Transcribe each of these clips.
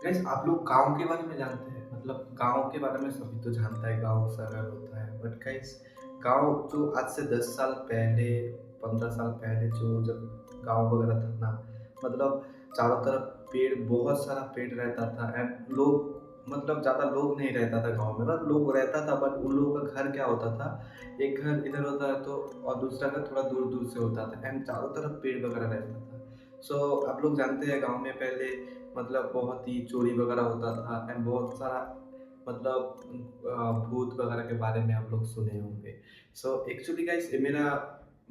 Guys आप लोग गाँव के बारे में जानते हैं? मतलब गाँव के बारे में सभी तो जानता है, गाँव शहर होता है। बट गाइस गाँव जो आज से 10 साल पहले, 15 साल पहले जो जब गाँव वगैरह था ना, मतलब चारों तरफ पेड़, बहुत सारा पेड़ रहता था एंड लोग, मतलब ज़्यादा लोग नहीं रहता था गाँव में, मतलब लोग रहता था बट उन लोगों का घर क्या होता था, एक घर इधर होता है तो और दूसरा घर थोड़ा दूर-दूर से होता था एंड चारों तरफ पेड़ वगैरह रहता था। सो आप लोग जानते हैं गाँव में पहले मतलब बहुत ही चोरी वगैरह होता था एंड बहुत सारा मतलब भूत वगैरह के बारे में आप लोग सुने होंगे। सो एक्चुअली गाइस ये मेरा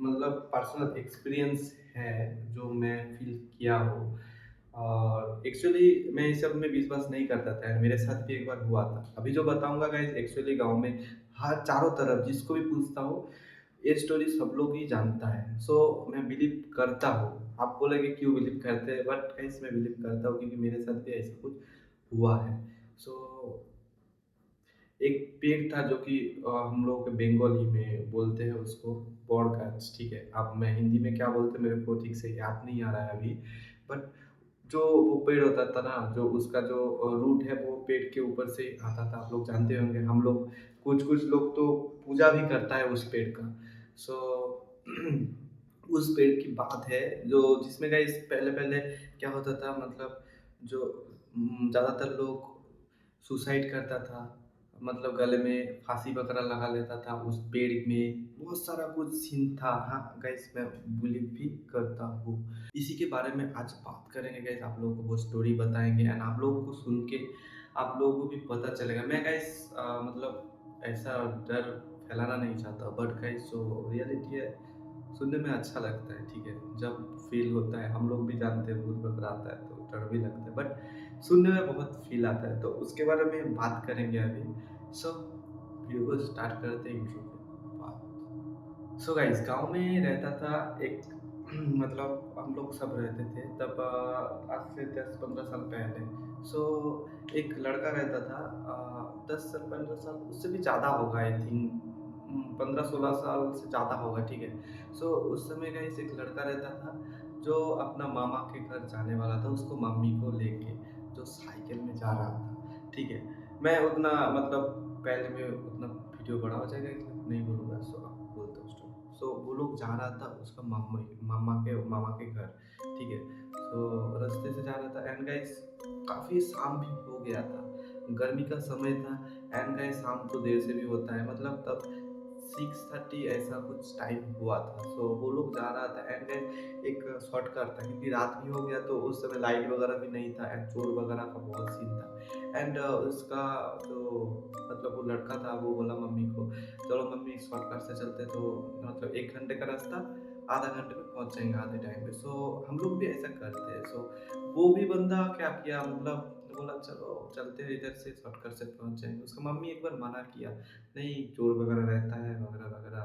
मतलब पर्सनल एक्सपीरियंस है जो मैं फील किया हूँ। और एक्चुअली मैं इस सब में विश्वास नहीं करता था एंड मेरे साथ भी एक बार हुआ था। अभी जो बताऊँगा गाइस एक्चुअली गाँव में हर चारों तरफ जिसको भी पूछता हूँ ये स्टोरी सब लोग ही जानता है। सो मैं बिलीव करता हूँ। आप बोलेंगे क्यों बिलीव करते हैं? बट गाइस मैं बिलीव करता हूँ क्योंकि मेरे साथ भी ऐसा कुछ हुआ है। सो एक पेड़ था जो कि हम लोग बंगाली में बोलते हैं उसको बड़ गाछ, ठीक है? अब मैं हिंदी में क्या बोलते हैं मेरे को ठीक से याद नहीं आ रहा है अभी। बट जो वो पेड़ होता था ना, जो उसका जो रूट है वो पेड़ के ऊपर से आता था। आप लोग जानते होंगे, हम लोग कुछ-कुछ लोग तो पूजा भी करता है उस पेड़ का। सो उस पेड़ की बात है जो जिसमें गाइस पहले-पहले क्या होता था, मतलब जो ज़्यादातर लोग सुसाइड करता था, मतलब गले में फांसी वगैरह लगा लेता था उस पेड़ में, बहुत सारा कुछ सीन था। हाँ, गाइस मैं बिलीव भी करता हूँ। इसी के बारे में आज बात करेंगे गाइस, आप लोगों को वो स्टोरी बताएँगे एंड आप लोगों को सुन के आप लोगों को भी पता चलेगा। मैं गाइस मतलब ऐसा डर फैलाना नहीं चाहता बट गाइस जो रियलिटी है सुनने में अच्छा लगता है, ठीक है? जब फ़ील होता है, हम लोग भी जानते हैं भूत वगैरह आता है तो डर भी लगता है बट सुनने में बहुत फ़ील आता है, तो उसके बारे में बात करेंगे अभी। सो वीडियो को स्टार्ट करते हैं इंट्रो के बाद। सो गाइस गाँव में रहता था एक मतलब हम लोग सब रहते थे तब आज से 10-15 साल पहले। सो एक लड़का रहता था 10 साल 15 साल उससे भी ज़्यादा होगा आई थिंक 15-16 साल से ज़्यादा होगा, ठीक है। सो उस समय गाइस एक लड़का रहता था जो अपना मामा के घर जाने वाला था उसको मम्मी को लेके, जो साइकिल में जा रहा था, ठीक है। मैं उतना मतलब पहले में उतना वीडियो बड़ा हो जाएगा इसलिए नहीं बोलूँगा, सो अब बोलता हूँ स्टोरी। सो वो लोग जा रहा था उसका मामा के घर, ठीक है। सो रास्ते से जा रहा था एंड गाइस काफ़ी शाम भी हो गया था, गर्मी का समय था एंड गाइस शाम तो देर से भी होता है, मतलब तब 6:30 ऐसा कुछ टाइम हुआ था। सो वो लोग जा रहा था एंड गाइस एक शॉर्टकट था क्योंकि रात भी हो गया तो उस समय लाइट वगैरह भी नहीं था एंड चोर वगैरह का बहुत सीन था। एंड उसका जो मतलब वो लड़का था वो बोला मम्मी को, चलो मम्मी शॉर्टकट से चलते तो मतलब 1 घंटे का रास्ता आधा घंटे में पहुँच जाएँगे आधे टाइम पे। सो हम लोग भी ऐसा करते हैं। सो वो भी बंदा क्या किया, मतलब बोला चलो चलते हैं इधर से शॉर्टकट से पहुँच जाएँगे। उसका मम्मी एक बार मना किया, नहीं चोर वगैरह रहता है वगैरह-वगैरह।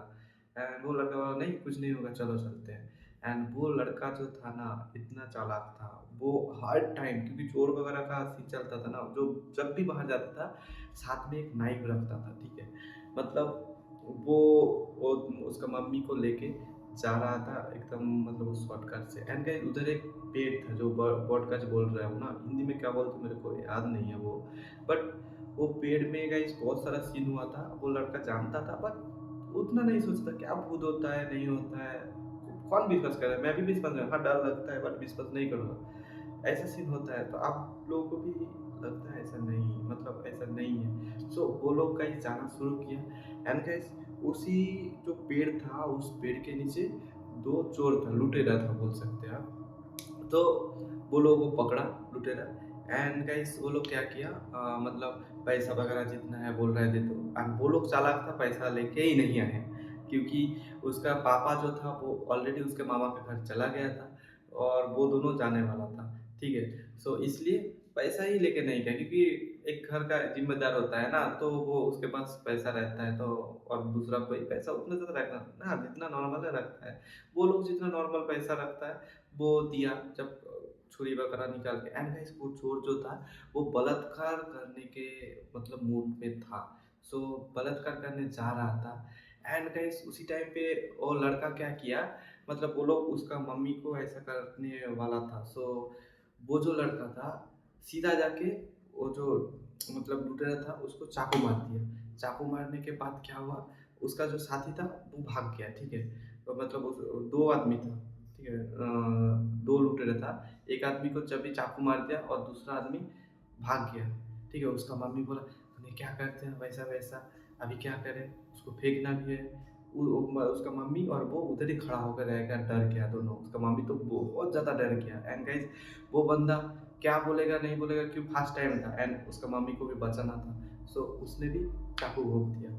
एंड वो लड़का बोला नहीं कुछ नहीं होगा चलो चलते हैं। एंड वो लड़का जो था ना इतना चालाक था, वो हर टाइम क्योंकि चोर वगैरह का सीन चलता था ना, जो जब भी बाहर जाता था साथ में एक नाइफ रखता था, ठीक है। मतलब वो वो उसका मम्मी को लेके जा रहा था एकदम, मतलब उस शॉर्टकट से एंड गाइस उधर एक पेड़ था जो बॉडकास्ट बोल रहा हूँ ना, हिंदी में क्या बोलते हैं मेरे को याद नहीं है वो। बट वो पेड़ में गाइस बहुत सारा सीन हुआ था, वो लड़का जानता था बट उतना नहीं सोचता क्या भूत होता है नहीं होता है, कौन विश्वास करे? मैं भी विश्वास नहीं, हाँ, डर लगता है बट विश्वास नहीं करूँगा। ऐसा सीन होता है तो आप लोगों को भी लगता है ऐसा नहीं, मतलब ऐसा नहीं है। सो वो लोग गाइस जाना शुरू किया एंड गाइस उसी जो पेड़ था उस पेड़ के नीचे 2 चोर था, लुटेरा था बोल सकते हैं आप। तो वो लोगों को पकड़ा लुटेरा एंड गाइस वो लोग क्या किया, मतलब पैसा वगैरह जितना है बोल रहे थे तो एंड वो लोग चालाक था, पैसा लेके ही नहीं आए क्योंकि उसका पापा जो था वो ऑलरेडी उसके मामा के घर चला गया था और वो दोनों जाने वाला था, ठीक है। सो इसलिए पैसा ही लेके नहीं गया क्योंकि एक घर का जिम्मेदार होता है ना तो वो उसके पास पैसा रहता है तो, और दूसरा कोई पैसा उतना ज़्यादा रखना ना जितना नॉर्मल रखता है, वो लोग जितना नॉर्मल पैसा रखता है वो दिया जब छुरी वगैरह निकाल के एंड गाइस वो चोर जो था वो बलात्कार करने के मतलब मूड में था। सो बलात्कार करने जा रहा था एंड गाइस उसी टाइम पे वो लड़का क्या किया, मतलब वो लोग उसका मम्मी को ऐसा करने वाला था। सो वो जो लड़का था सीधा जाके वो जो मतलब लुटेरा था उसको चाकू मार दिया। चाकू मारने के बाद क्या हुआ, उसका जो साथी था वो भाग गया, ठीक है? तो मतलब उस 2 आदमी था, ठीक है? 2 लुटेरा था, एक आदमी को जब भी चाकू मार दिया और दूसरा आदमी भाग गया, ठीक है? उसका मम्मी बोला, "तूने क्या करते हैं वैसा-वैसा, अभी क्या करें? उसको फेंकना भी है।" उसका मम्मी और वो उधर ही खड़ा होकर रह गया, डर गया दोनों। उसका मम्मी तो बहुत ज़्यादा डर गया एंड गाइस वो बंदा क्या बोलेगा नहीं बोलेगा, क्यों फर्स्ट टाइम था एंड उसका मम्मी को भी बचाना था, सो उसने भी चाकू घोंप दिया।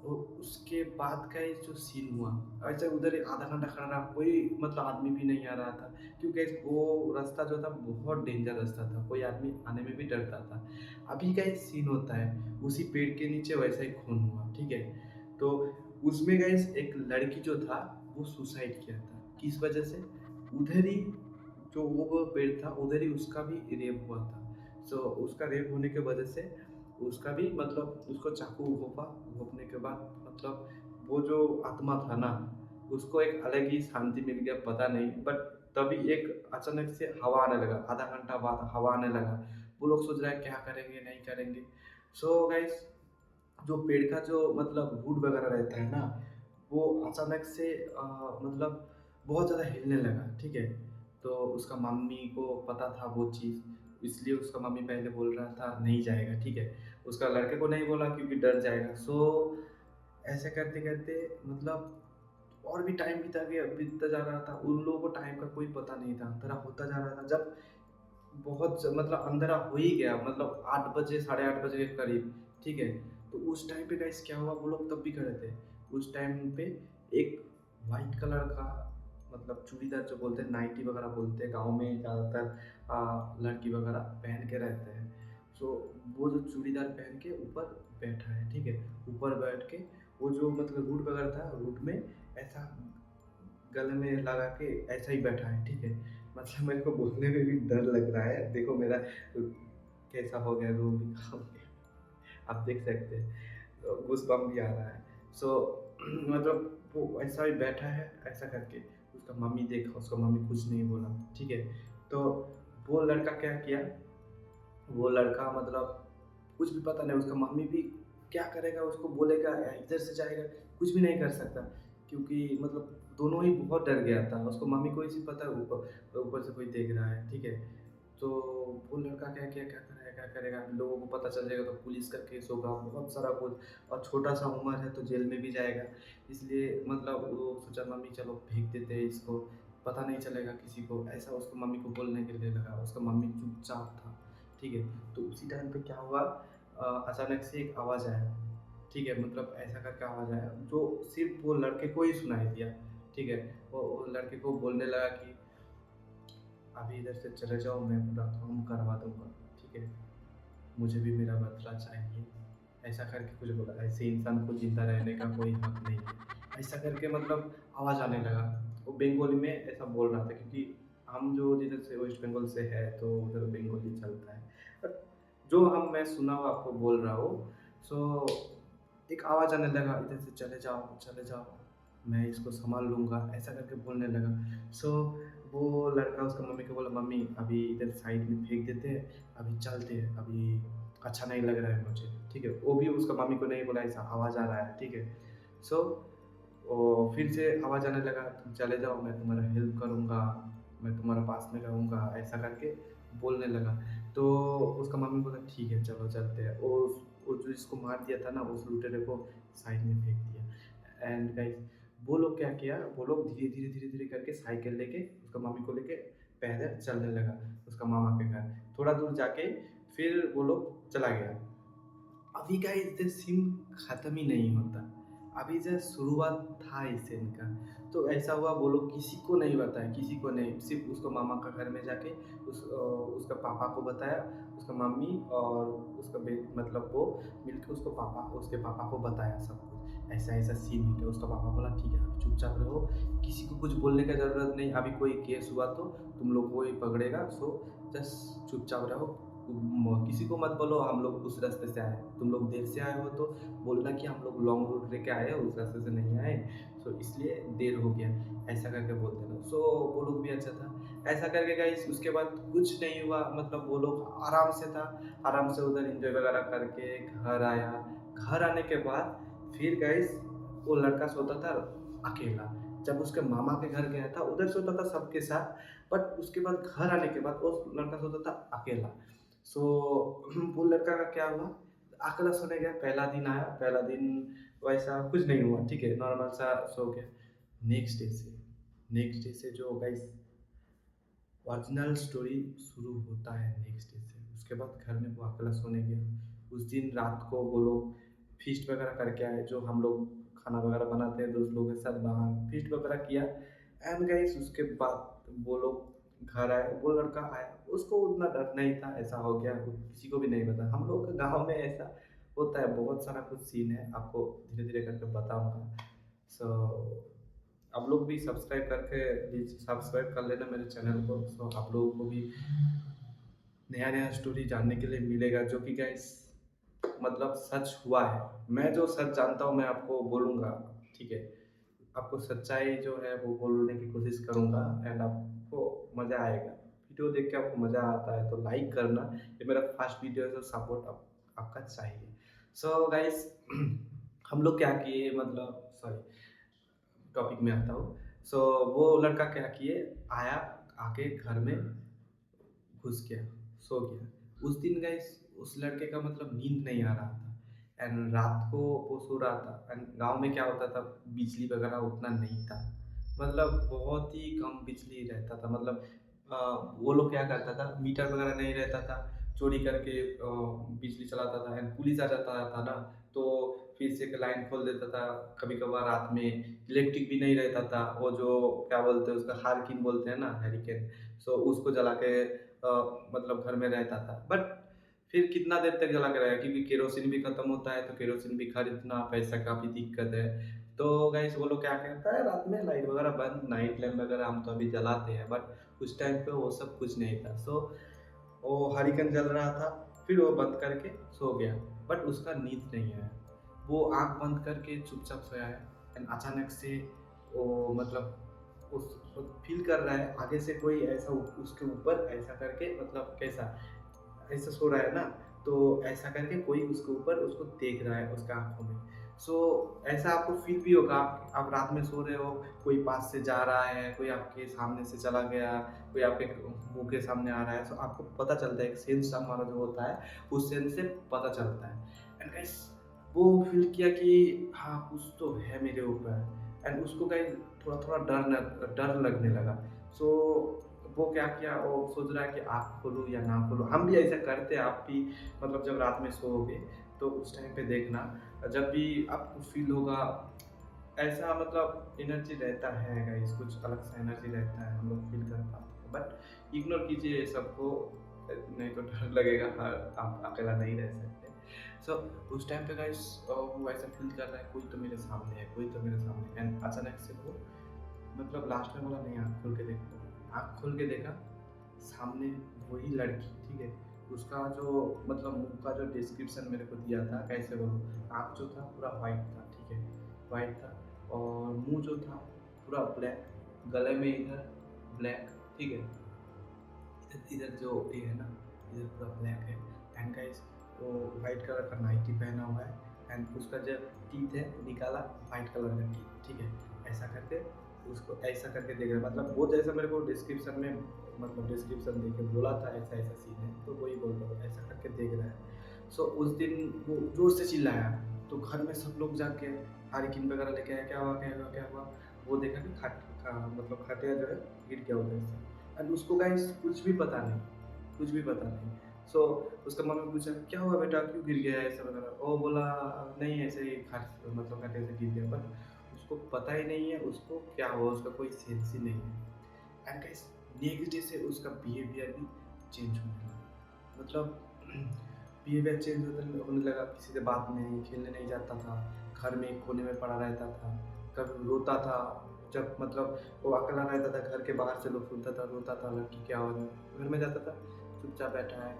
तो उसके बाद का ये जो सीन हुआ, ऐसे उधर आधा घंटा खड़ा रहा, कोई मतलब आदमी भी नहीं आ रहा था, क्योंकि वो रास्ता जो था बहुत डेंजर रास्ता था, कोई आदमी आने में भी डरता था। अभी का एक सीन होता है, उसी पेड़ के नीचे वैसा ही खून हुआ, ठीक है? तो उसमें गाइस एक लड़की जो था वो सुसाइड किया था, किस वजह से? उधर ही जो वो पेड़ था उधर ही उसका भी रेप हुआ था। सो उसका रेप होने की वजह से उसका भी मतलब उसको चाकू घोंपा, घोंपने के बाद मतलब वो जो आत्मा था ना, उसको एक अलग ही शांति मिल गया, पता नहीं, बट तभी एक अचानक से हवा आने लगा, आधा घंटा बाद हवा आने लगा। वो लोग सोच रहे हैं क्या करेंगे, नहीं करेंगे। सो गाइस जो पेड़ का जो मतलब वुड वगैरह रहता है ना, वो अचानक से मतलब बहुत ज़्यादा हिलने लगा, ठीक है? तो उसका मम्मी को पता था वो चीज़, इसलिए उसका मम्मी पहले बोल रहा था नहीं जाएगा, ठीक है? उसका लड़के को नहीं बोला क्योंकि डर जाएगा। सो ऐसे करते-करते मतलब और भी टाइम बीतता जा रहा था। उन लोगों को टाइम का कोई पता नहीं था, अंधेरा होता जा रहा था। जब मतलब अंधेरा हो ही गया, मतलब 8 बजे, साढ़े 8 बजे के करीब, ठीक है? तो उस टाइम पे गाइस क्या हुआ, वो लोग तब भी खड़े थे। उस टाइम पे एक व्हाइट कलर का मतलब चूड़ीदार जो बोलते हैं, नाइटी वगैरह बोलते हैं, गाँव में ज़्यादातर लड़की वगैरह पहन के रहते हैं। सो वो जो चूड़ीदार पहन के ऊपर बैठा है, ठीक है? ऊपर बैठ के वो जो मतलब रूट वगैरह था, रूट में ऐसा गले में लगा के ऐसा ही बैठा है, ठीक है? मतलब मेरे को बोलने में भी डर लग रहा है। देखो मेरा कैसा हो गया, रो भी कहाँ गया। आप देख सकते हैं, गूज़बम्प भी आ रहा है। सो मतलब वो ऐसा ही बैठा है, ऐसा करके। उसका मम्मी देखा, उसका मम्मी कुछ नहीं बोला, ठीक है? तो वो लड़का क्या किया, वो लड़का मतलब कुछ भी पता नहीं, उसका मम्मी भी क्या करेगा, उसको बोलेगा या इधर से जाएगा, कुछ भी नहीं कर सकता, क्योंकि मतलब दोनों ही बहुत डर गया था। उसको मम्मी को इसी पता है ऊपर ऊपर से कोई देख रहा है, ठीक है? तो वो लड़का क्या किया, क्या करेगा, लोगों को पता चल जाएगा तो पुलिस का केस होगा, बहुत सारा कुछ, और छोटा-सा उम्र है तो जेल में भी जाएगा। इसलिए मतलब वो सोचा मम्मी चलो फेंक देते हैं इसको, पता नहीं चलेगा किसी को, ऐसा उसको मम्मी को बोलने के लिए लगा। उसका मम्मी चुपचाप था, ठीक है? तो उसी टाइम पे क्या हुआ, अचानक से एक आवाज़ आया, ठीक है? मतलब ऐसा करके आवाज़ आया जो सिर्फ़ वो लड़के को ही सुनाई दिया, ठीक है? वो लड़के को बोलने लगा कि अभी इधर से चले जाओ, मैं पूरा काम करवा दूँगा, ठीक है? मुझे भी मेरा बदला चाहिए। ऐसा करके कुछ बोला, ऐसे इंसान को ज़िंदा रहने का कोई हक नहीं है। ऐसा करके मतलब आवाज़ आने लगा। वो बंगाली में ऐसा बोल रहा था, क्योंकि हम जो जिधर से वेस्ट बंगाल से है तो उधर बंगाली चलता है। बट जो मैं सुना हुआ आपको बोल रहा हूँ, सो एक आवाज़ आने लगा, इधर से चले जाओ, मैं इसको सँभाल लूँगा, ऐसा करके बोलने लगा। सो वो लड़का उसका मम्मी को बोला, मम्मी अभी इधर साइड में फेंक देते हैं, अभी चलते हैं, अभी अच्छा नहीं लग रहा है मुझे, ठीक है? वो भी उसका मम्मी को नहीं बोला, ऐसा आवाज़ आ रहा है, ठीक है? सो वो फिर से आवाज़ आने लगा, तुम चले जाओ, मैं तुम्हारा हेल्प करूँगा, मैं तुम्हारे पास में रहूँगा, ऐसा करके बोलने लगा। तो उसका मम्मी बोला ठीक है चलो चलते हैं। वो जो जिसको मार दिया था ना, उस लुटेरे को साइड में फेंक दिया। एंड गाइस वो लोग क्या किया, वो लोग धीरे-धीरे करके साइकिल लेके उसका मम्मी को लेके पैदल चलने लगा उसका मामा के घर। थोड़ा दूर जाके फिर वो लोग चला गया। अभी का ये सीन खत्म ही नहीं होता। अभी जस्ट शुरुआत था इस सीन का। तो ऐसा हुआ, वो लोग किसी को नहीं बताया, किसी को नहीं, सिर्फ़ उसको मामा का घर में जाके उसका पापा को बताया, उसका मम्मी और उसका मतलब वो मिलके उसके पापा को बताया सब कुछ। ऐसा-ऐसा सीन हो गया। उसका पापा बोला ठीक है, अभी चुपचाप रहो, किसी को कुछ बोलने का ज़रूरत नहीं, अभी कोई केस हुआ तो तुम लोग को ही पकड़ेगा, सो जस्ट चुपचाप रहो, किसी किसी को मत बोलो हम लोग उस रास्ते से आए, तुम लोग देर से आए हो तो बोलना कि हम लोग लॉन्ग रूट लेके आए हैं, उस रास्ते से नहीं आए, सो इसलिए देर हो गया, ऐसा करके बोल देना। सो वो लोग भी अच्छा था। ऐसा करके गाइस उसके बाद कुछ नहीं हुआ, मतलब वो लोग आराम से था, आराम से उधर एंजॉय वगैरह करके घर आया। घर आने के बाद फिर गाइस वो लड़का सोता था अकेला। जब उसके मामा के घर गया था उधर सोता था सबके साथ, बट उसके बाद घर आने के बाद वो लड़का सोता था अकेला। सो वो लड़का का क्या हुआ, अकेला सोने गया, पहला दिन आया, पहला दिन वैसा कुछ नहीं हुआ, ठीक है, नॉर्मल सा सो गया। नेक्स्ट डे से जो गाइस ओरिजिनल स्टोरी शुरू होता है नेक्स्ट डे से। उसके बाद घर में वो अकेला सोने गया। उस दिन रात को वो लोग फीस्ट वगैरह करके आए, जो हम लोग खाना वगैरह बनाते हैं दोस्त लोगों के साथ, बाहर फीस्ट वगैरह किया। एंड गाइस उसके बाद वो लोग घर आए, वो लड़का आया, उसको उतना डर नहीं था, ऐसा हो गया वो किसी को भी नहीं पता। हम लोग के गाँव में ऐसा होता है, बहुत सारा कुछ सीन है, आपको धीरे धीरे करके बताऊँगा। सो आप लोग भी सब्सक्राइब कर लेना मेरे चैनल को, सो आप लोगों को भी नया नया स्टोरी जानने के लिए मिलेगा, जो कि गाइस मतलब सच हुआ है। मैं जो सच जानता हूँ मैं आपको बोलूँगा, ठीक है, आपको सच्चाई जो है वो बोलने की कोशिश करूँगा, एंड आपको मज़ा आएगा। वीडियो देख के आपको मज़ा आता है तो लाइक करना, ये मेरा फर्स्ट वीडियो है, तो सपोर्ट आपका चाहिए। सो गाइस हम लोग क्या किए, मतलब सॉरी, टॉपिक में आता हूँ। सो वो लड़का क्या किए, आया, आके घर में घुस गया, सो गया। उस दिन गाइस उस लड़के का मतलब नींद नहीं आ रहा था, एंड रात को वो सो रहा था। एंड गांव में क्या होता था, बिजली वगैरह उतना नहीं था, मतलब बहुत ही कम बिजली रहता था। मतलब वो लोग क्या करता था, मीटर वगैरह नहीं रहता था, चोरी करके बिजली चलाता था। एंड पुलिस आ जाता था ना, तो फिर से लाइन खोल देता था। कभी कभार रात में इलेक्ट्रिक भी नहीं रहता था, वो जो क्या बोलते हैं उसका, हारकिन बोलते हैं ना, हैरिकेन, सो उसको जला के मतलब घर में रहता था। बट फिर कितना देर तक जला के रहेगा, क्योंकि केरोसिन भी खत्म होता है, तो केरोसिन भी खरीदना, पैसा का भी दिक्कत है। तो गाइस वो लोग क्या करता है, रात में लाइट वगैरह बंद, नाइट लैम्प वगैरह हम तो अभी जलाते हैं, बट उस टाइम पे वो सब कुछ नहीं था। सो वो हरिकन जल रहा था, फिर वो बंद करके सो गया, बट उसका नींद नहीं आया। वो आंख बंद करके चुपचाप सोया है, एंड अचानक से वो मतलब उस फील कर रहा है आगे से कोई ऐसा उसके ऊपर ऐसा करके, मतलब कैसा, ऐसा सो रहा है ना, तो ऐसा करके कोई उसके ऊपर उसको देख रहा है उसका आंखों में। सो ऐसा आपको फील भी होगा, आप रात में सो रहे हो, कोई पास से जा रहा है, कोई आपके सामने से चला गया, कोई आपके मुंह के सामने आ रहा है, सो आपको पता चलता है, एक सेंस हमारा जो होता है उस सेंस से पता चलता है। एंड गाइस वो फील किया कि हाँ कुछ तो है मेरे ऊपर, एंड उसको गाइस थोड़ा थोड़ा डर लगने लगा। सो वो क्या किया, वो सोच रहा है कि आँख खोलूँ या ना खोलूँ। हम भी ऐसा करते हैं, आप भी मतलब जब रात में सोओगे तो उस टाइम पे देखना, जब भी आपको फील होगा ऐसा, मतलब एनर्जी रहता है गाइस, कुछ अलग सा एनर्जी रहता है, हम लोग फील कर पाते हैं। बट इग्नोर कीजिए ये सबको, नहीं तो डर लगेगा, आप अकेला नहीं रह सकते। सो उस टाइम पे गाइस वो ऐसा फील कर रहा है कोई तो मेरे सामने है, कोई तो मेरे सामने है। एंड अचानक से वो मतलब लास्ट में बोला नहीं, आँख खोल के देखो। आँख खोल के देखा, सामने वही लड़की, ठीक है, उसका जो मतलब मुँह का जो डिस्क्रिप्शन मेरे को दिया था, कैसे बोलूँ, आँख जो था पूरा वाइट था, ठीक है, वाइट था, और मुँह जो था पूरा ब्लैक, गले में इधर ब्लैक, ठीक है, इधर इधर जो ये है ना, इधर पूरा ब्लैक है। एंड गाइस वो वाइट कलर का नाइटी पहना हुआ है, एंड उसका जो टीथ है निकाला, वाइट कलर का टीथ, ठीक है, ऐसा करके उसको ऐसा करके देख रहा है। मतलब वो जैसा मेरे को डिस्क्रिप्शन में, मतलब डिस्क्रिप्शन दे के बोला था ऐसा ऐसा सीन है, तो वही बोल रहा हूँ, ऐसा करके देख रहा है। सो उस दिन वो जोर से चिल्लाया, तो घर में सब लोग जाके हारिकिन वगैरह लेके आया, क्या हुआ क्या हुआ क्या हुआ। वो देखा कि मतलब खटिया जो है गिर गया उधर से। एंड उसको गाइस कुछ भी पता नहीं, कुछ भी पता नहीं। सो उसका मम्मी पूछा क्या हुआ बेटा, क्यों गिर गया ऐसा वगैरह, वो बोला नहीं ऐसे ही मतलब खटिया से गिर गया, बट उसको पता ही नहीं है उसको क्या हुआ, उसका कोई सेंस ही नहीं है। एंड गाइस नेक्स्ट डे से उसका बिहेवियर भी चेंज होने लगा, मतलब बिहेवियर चेंज होने लगा, किसी से बात नहीं, खेलने नहीं जाता था, घर में एक कोने में पड़ा रहता था, कभी रोता था। जब मतलब वो अकेला रहता था, घर के बाहर से लोग सुनता था, रोता था, लड़की क्या हो रहा है, घर में जाता था, चुपचाप बैठा है,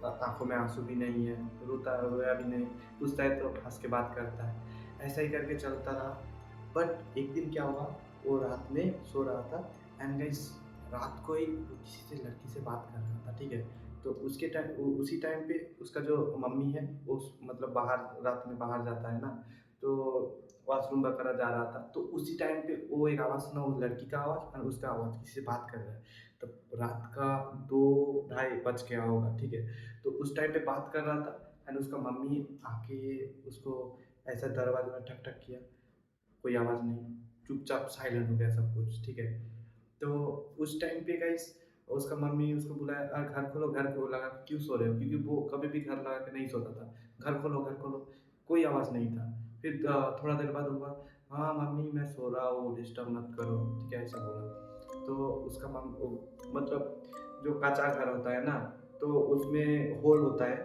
आँखों में आँसू भी नहीं है, रोया भी नहीं, पूछता है तो हँस के बात करता है। ऐसा ही करके चलता रहा। बट एक दिन क्या हुआ, वो रात में सो रहा था एंड गाइस रात को ही वो किसी से लड़की से बात कर रहा था, ठीक है? तो उसके टाइम उसी टाइम पे उसका जो मम्मी है वो मतलब बाहर रात में बाहर जाता है ना, तो वॉशरूम वगैरह जा रहा था, तो उसी टाइम पे वो एक आवाज़ सुना, वो लड़की का आवाज़ और उसका आवाज़ किसी से बात कर रहा है। तब रात का 2 ढाई बज गया होगा, ठीक है? तो उस टाइम पे बात कर रहा था एंड उसका मम्मी आके उसको ऐसा दरवाजे में ठक ठक किया, कोई आवाज़ नहीं, चुपचाप साइलेंट हो गया सब कुछ, ठीक है? तो उस टाइम पे गाइस उसका मम्मी उसको बुलाया, घर खोलो, घर को लगा कि क्यों सो रहे हो? क्योंकि वो कभी भी घर लगा के नहीं सोता था। घर खोलो, कोई आवाज़ नहीं था। फिर थोड़ा देर बाद हुआ, हाँ मम्मी मैं सो रहा हूँ, डिस्टर्ब मत करो, ठीक है? ऐसा बोला। तो उसका मतलब जो कच्चा घर होता है ना, तो उसमें होल होता है।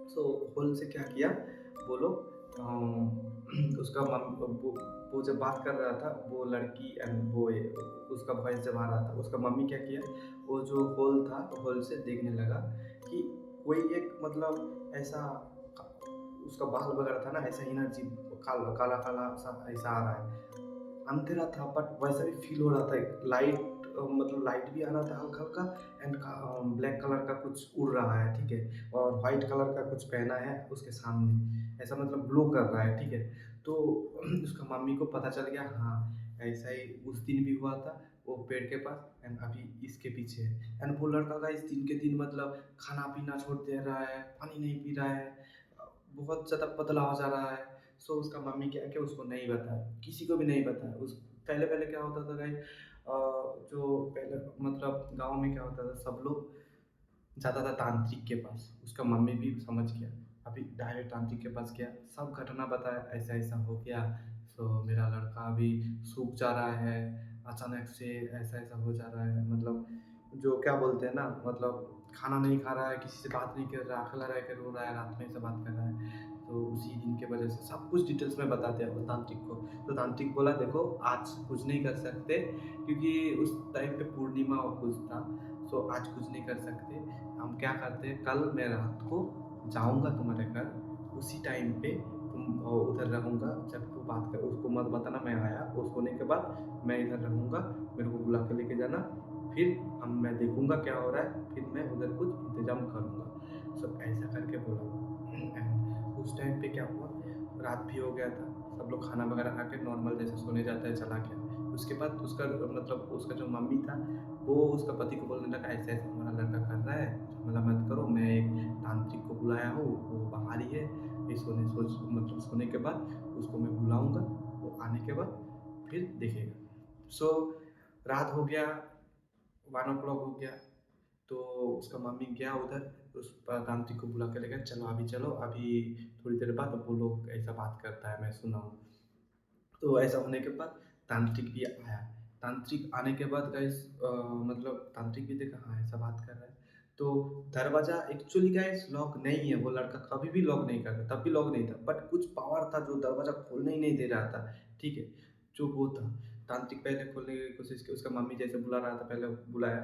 सो होल से क्या किया वो लोग, उसका वो जब बात कर रहा था वो लड़की एंड वो उसका वॉइस जब आ रहा था, उसका मम्मी क्या किया, वो जो होल था होल से देखने लगा कि कोई एक मतलब ऐसा उसका बाल वगैरह था ना, ऐसा एनर्जी काला काला काला सा ऐसा आ रहा है। अंधेरा था बट वैसा भी फील हो रहा था, लाइट मतलब लाइट भी आ रहा था हल्का हल्का एंड ब्लैक कलर का कुछ उड़ रहा है, ठीक है? और वाइट कलर का कुछ पहना है उसके सामने, ऐसा मतलब ग्लो कर रहा है, ठीक है? तो उसका मम्मी को पता चल गया, हाँ ऐसा ही उस दिन भी हुआ था, वो पेड़ के पास एंड अभी इसके पीछे है। एंड वो लड़का का इस दिन के दिन मतलब खाना पीना छोड़ दे रहा है, पानी नहीं पी रहा है, बहुत ज़्यादा पतला हो जा रहा है। सो उसका मम्मी क्या किया, उसको नहीं बताया, किसी को भी नहीं बताया। उस पहले पहले क्या होता था गाइस, जो पहले मतलब गाँव में क्या होता था, सब लोग जाता था तांत्रिक के पास, उसका मम्मी भी समझ गया। अभी डायरेक्ट तांत्रिक के पास गया, सब घटना बताया, ऐसा-ऐसा हो गया, सो मेरा लड़का अभी सूख जा रहा है, अचानक से ऐसा-ऐसा हो जा रहा है, मतलब जो क्या बोलते हैं ना, मतलब खाना नहीं खा रहा है, किसी से बात नहीं कर रहा, अकेला रह के रो रहा है, रात में ऐसे बात कर रहा है। तो उसी दिन के वजह से सब कुछ डिटेल्स में बता दिया वो तांत्रिक को। तो तांत्रिक बोला देखो आज कुछ नहीं कर सकते, क्योंकि उस टाइम पे पूर्णिमा और कुछ था, सो आज कुछ नहीं कर सकते। हम क्या करते हैं, कल मैं रात को जाऊँगा तुम्हारे घर, उसी टाइम पे तुम उधर रहूँगा, जब तू बात कर उसको मत बताना मैं आया, वो सोने के बाद मैं इधर रहूँगा, मेरे को बुला के लेके जाना, फिर हम मैं देखूँगा क्या हो रहा है, फिर मैं उधर कुछ इंतज़ाम करूँगा। सब ऐसा करके बोला एंड उस टाइम पे क्या हुआ, रात भी हो गया था, सब लोग खाना वगैरह खा के नॉर्मल जैसे सोने जाता है चला गया। उसके बाद उसका मतलब उसका जो मम्मी था, वो उसका पति को बोलने लगा ऐसा-ऐसा हमारा लड़का कर रहा है, झमेला मत करो, मैं एक तांत्रिक को बुलाया हूँ, वो बाहर ही है, ये मतलब सोने के बाद उसको मैं बुलाऊँगा, वो आने के बाद फिर देखेगा। सो रात हो गया, 1 ओ क्लॉक हो गया, तो उसका मम्मी गया उधर, उस तांत्रिक को बुला के ले गया, चलो अभी थोड़ी देर बाद वो लोग ऐसा बात करता है, मैं सुना हूँ। तो ऐसा होने के बाद तांत्रिक भी आया। तांत्रिक आने के बाद गाइस मतलब तांत्रिक भी देखा, हाँ, ऐसा बात कर रहा है। तो दरवाज़ा एक्चुअली गाइस लॉक नहीं है, वो लड़का कभी भी लॉक नहीं करता, तब भी लॉक नहीं था। बट कुछ पावर था जो दरवाज़ा खोलने ही नहीं दे रहा था, ठीक है? जो वो था, तांत्रिक पहले खोलने की कोशिश की, उसका मम्मी जैसे बुला रहा था, पहले बुलाया,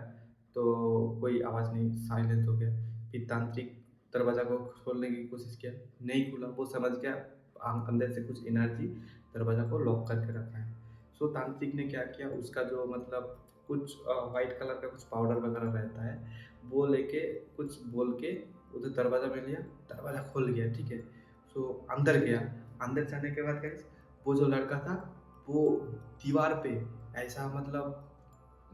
तो कोई आवाज़ नहीं, साइलेंट हो गया। फिर तांत्रिक दरवाज़ा को खोलने की कोशिश किया, नहीं खुला, वो समझ गया अंदर से कुछ एनर्जी दरवाज़ा को लॉक करके रखा है। सो तांत्रिक ने क्या किया, उसका जो मतलब कुछ व्हाइट कलर का कुछ पाउडर वगैरह रहता है, वो लेके कुछ बोल के उधर दरवाज़ा में लिया, दरवाज़ा खुल गया, ठीक है? सो अंदर गया, अंदर जाने के बाद गाइस वो जो लड़का था, वो दीवार पे ऐसा मतलब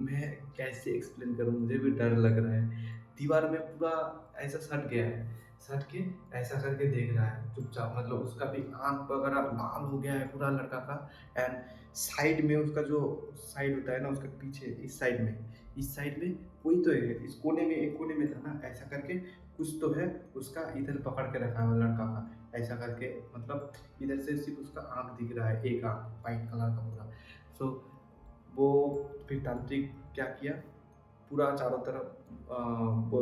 मैं कैसे एक्सप्लेन करूँ, मुझे भी डर लग रहा है। दीवार में पूरा ऐसा सट गया है, सट के ऐसा करके देख रहा है चुपचाप, मतलब उसका भी आँख वगैरह लाल हो गया है पूरा लड़का का। एंड साइड में उसका जो साइड होता है ना, उसके पीछे इस साइड में कोई तो है, इस कोने में एक कोने में था ना, ऐसा करके कुछ तो है, उसका इधर पकड़ के रखा है वो लड़का का, ऐसा करके मतलब इधर से सिर्फ़ उसका आँख दिख रहा है, एक आँख व्हाइट कलर का पूरा। सो वो फिर तांत्रिक क्या किया, पूरा चारों तरफ वो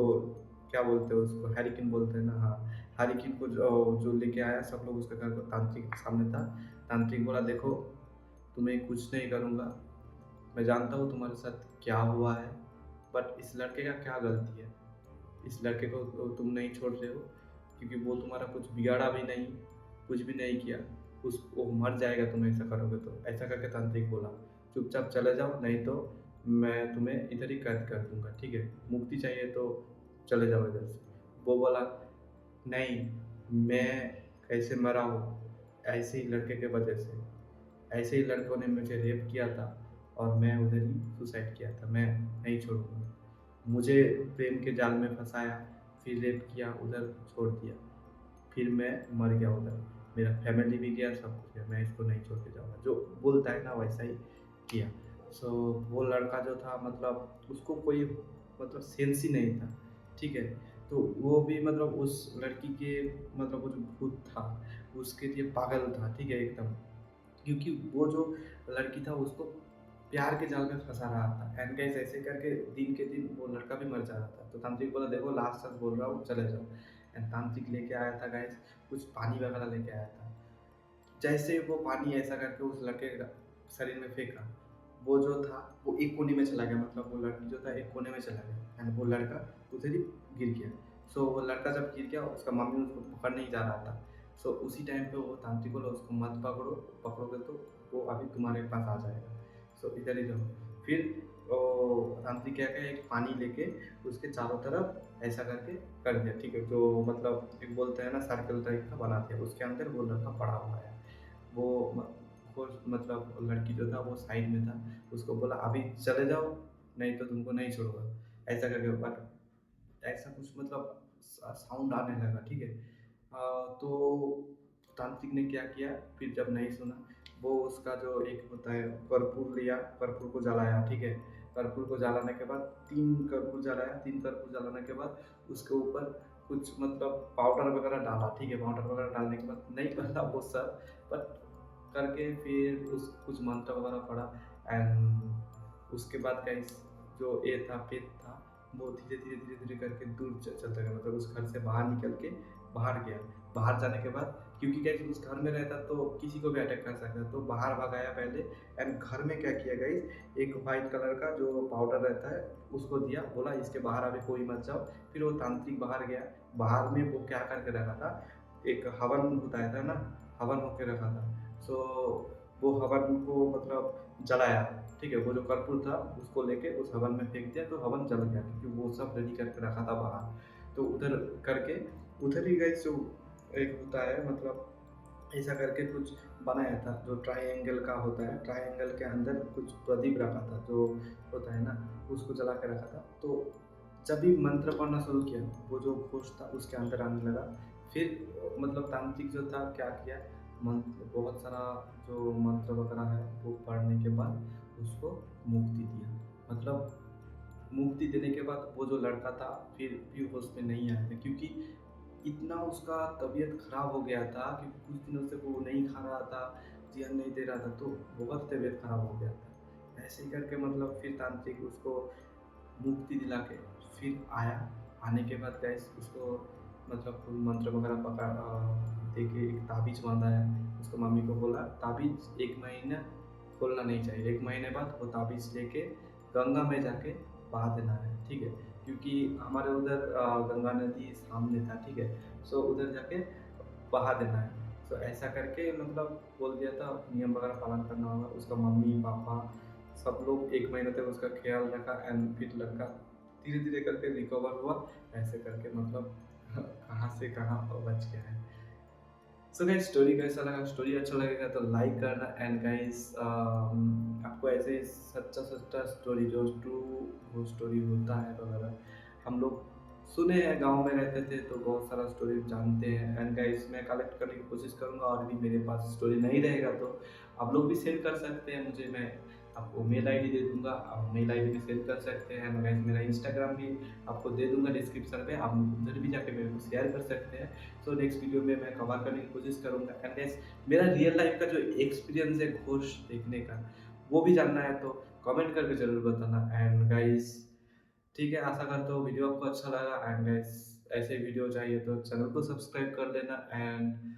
क्या बोलते हैं उसको, हैरिकेन बोलते हैं ना, हाँ, हैरिकेन को जो लेके आया, सब लोग उसके घर को तांत्रिक के सामने था। तांत्रिक बोला देखो, तुम्हें कुछ नहीं करूँगा, मैं जानता हूँ तुम्हारे साथ क्या हुआ है, बट इस लड़के का क्या गलती है? इस लड़के को तो तुम नहीं छोड़ रहे हो, क्योंकि वो तुम्हारा कुछ बिगाड़ा भी नहीं, कुछ भी नहीं किया, उस वो मर जाएगा तुम ऐसा करोगे तो। ऐसा करके तांत्रिक बोला, चुपचाप चले जाओ, नहीं तो मैं तुम्हें इधर ही कैद कर दूंगा, ठीक है, मुक्ति चाहिए तो चले जाओ इधर से। वो बोला नहीं, मैं कैसे मरा हूँ, ऐसे ही लड़के के वजह से, ऐसे ही लड़कों ने मुझे रेप किया था और मैं उधर ही सुसाइड किया था, मैं नहीं छोड़ूंगा। मुझे प्रेम के जाल में फंसाया, फिर रेप किया, उधर छोड़ दिया, फिर मैं मर गया उधर, मेरा फैमिली भी गया, सब कुछ गया, मैं इसको नहीं छोड़ के जाऊँगा। जो बोलता है ना वैसा ही किया। सो वो लड़का जो था मतलब उसको कोई मतलब सेंस ही नहीं था, ठीक है। तो वो भी मतलब उस लड़की के मतलब वो जो भूत था उसके लिए पागल था, ठीक है, एकदम। क्योंकि वो जो लड़की था उसको प्यार के जाल में फँसा रहा था, एंड गाइस ऐसे करके दिन के दिन वो लड़का भी मर जा रहा था। तो तांत्रिक बोला देखो लास्ट सच बोल रहा हूँ, चले जाओ। एंड तांत्रिक लेके आया था गाइस, कुछ पानी वगैरह लेके आया था। जैसे ही वो पानी ऐसा करके उस लड़के के शरीर में फेंका, वो जो था वो एक कोने में चला गया, मतलब वो लड़की जो था एक कोने में चला गया, एंड वो लड़का उधर ही गिर गया। सो वो लड़का जब गिर गया उसका मम्मी उसको पकड़ नहीं जा रहा था। सो उसी टाइम पे वो तांत्रिक बोला उसको मत पकड़ो, पकड़ोगे तो वो अभी तुम्हारे पास आ जाएगा, सो इधर ही रहो। फिर वो तांत्रिक क्या किया, एक पानी लेके उसके चारों तरफ ऐसा करके कर दिया, ठीक है, जो मतलब एक बोलते हैं ना सर्कल टाइप का बना दिया, उसके अंदर वो लड़का पड़ा हुआ है। वो म वो मतलब लड़की जो था वो साइड में था, उसको बोला अभी चले जाओ, नहीं तो तुमको नहीं छोड़ूँगा, ऐसा करके। बट ऐसा कुछ मतलब साउंड आने लगा, ठीक है। तो तांत्रिक ने क्या किया, फिर जब नहीं सुना, वो उसका जो एक होता है कर्पूर लिया, कर्पूर को जलाया, ठीक है। कर्पूर को जलाने के बाद 3 कर्पूर जलाया, 3 कर्पूर जलाने के बाद उसके ऊपर कुछ मतलब पाउडर वगैरह डाला, ठीक है। पाउडर वगैरह डालने के बाद नहीं बना वो सब, बट करके फिर उस कुछ मंत्र वगैरह पढ़ा, एंड उसके बाद गाइस जो ये था पेट था वो धीरे धीरे धीरे धीरे करके दूर चलता गया, मतलब उस घर से बाहर निकल के बाहर गया। बाहर जाने के बाद क्योंकि गाइस उस घर में रहता तो किसी को भी अटैक कर सकता, तो बाहर भगाया पहले। एंड घर में क्या किया गाइस, एक वाइट कलर का जो पाउडर रहता है उसको दिया, बोला इसके बाहर अभी कोई मत जाओ। फिर वो तांत्रिक बाहर गया, बाहर में वो क्या करके रखा था, एक हवन होता है ना, हवन होके रखा था। सो वो हवन को मतलब जलाया, ठीक है। वो जो कर्पूर था उसको लेके उस हवन में फेंक दिया, तो हवन जल गया, क्योंकि वो सब रेडी करके रखा था बाहर। तो उधर करके उधर ही गए, जो एक होता है मतलब ऐसा करके कुछ बनाया था जो ट्रायंगल का होता है, ट्रायंगल के अंदर कुछ प्रदीप रखा था जो होता है ना, उसको जला के रखा था। तो जब भी मंत्र पढ़ना शुरू किया, वो जो घोष था उसके अंदर आने लगा। फिर मतलब तांत्रिक जो था क्या किया, मंत्र बहुत सारा जो मंत्र वगैरह है वो पढ़ने के बाद उसको मुक्ति दिया। मतलब मुक्ति देने के बाद वो जो लड़का था फिर भी होश में नहीं आया था, क्योंकि इतना उसका तबीयत खराब हो गया था कि कुछ दिनों से वो नहीं खा रहा था, ध्यान नहीं दे रहा था, तो बहुत तबीयत खराब हो गया था। ऐसे ही करके मतलब फिर तांत्रिक उसको मुक्ति दिला के फिर आया। आने के बाद गाइस उसको मतलब कोई मंत्र वगैरह दे के एक ताबीज़ बाँधा है। उसको मम्मी को बोला ताबीज़ 1 महीना खोलना नहीं चाहिए, 1 महीने बाद वो ताबीज़ लेके गंगा में जाके बहा देना है, ठीक है? क्योंकि हमारे उधर गंगा नदी सामने था, ठीक है? सो उधर जाके बहा देना है। सो ऐसा करके मतलब बोल दिया था, नियम वगैरह पालन करना होगा। उसका मम्मी-पापा सब लोग 1 महीने तक उसका ख़्याल रखा, एंड फिर लड़का धीरे-धीरे करके रिकवर हुआ। ऐसे करके मतलब कहाँ से कहाँ बच गया है। सो गाइस स्टोरी कैसा लगा? स्टोरी अच्छा लगेगा तो लाइक करना, एंड गाइस आपको ऐसे सच्चा-सच्चा स्टोरी जो ट्रू वो स्टोरी होता है वगैरह, हम लोग सुने हैं, गाँव में रहते थे तो बहुत सारा स्टोरी जानते हैं। एंड गाइस मैं कलेक्ट करने की कोशिश करूँगा, और भी मेरे पास स्टोरी नहीं रहेगा तो आप लोग भी सेंड कर सकते हैं मुझे, मैं आपको मेल आईडी दे दूँगा, आप मेल आईडी पे सेंड कर सकते हैं। एंड गाइस मेरा इंस्टाग्राम भी आपको दे दूँगा डिस्क्रिप्शन पे, आप उधर भी जाके मेरे को शेयर कर सकते हैं। सो नेक्स्ट वीडियो में मैं कवर करने की कोशिश करूँगा। एंड गाइस मेरा रियल लाइफ का जो एक्सपीरियंस है घोष देखने का, वो भी जानना है तो कमेंट करके ज़रूर बताना। एंड गाइस ठीक है, आशा करता हूँ वीडियो आपको अच्छा लगा। एंड गाइस ऐसे वीडियो चाहिए तो चैनल को सब्सक्राइब कर लेना, एंड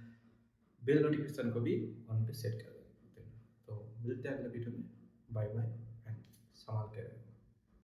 बेल नोटिफिकेशन को भी ऑन पे सेट कर देना। तो मिलते हैं अगले वीडियो में। बाय बाय एंड संभाल के रहें।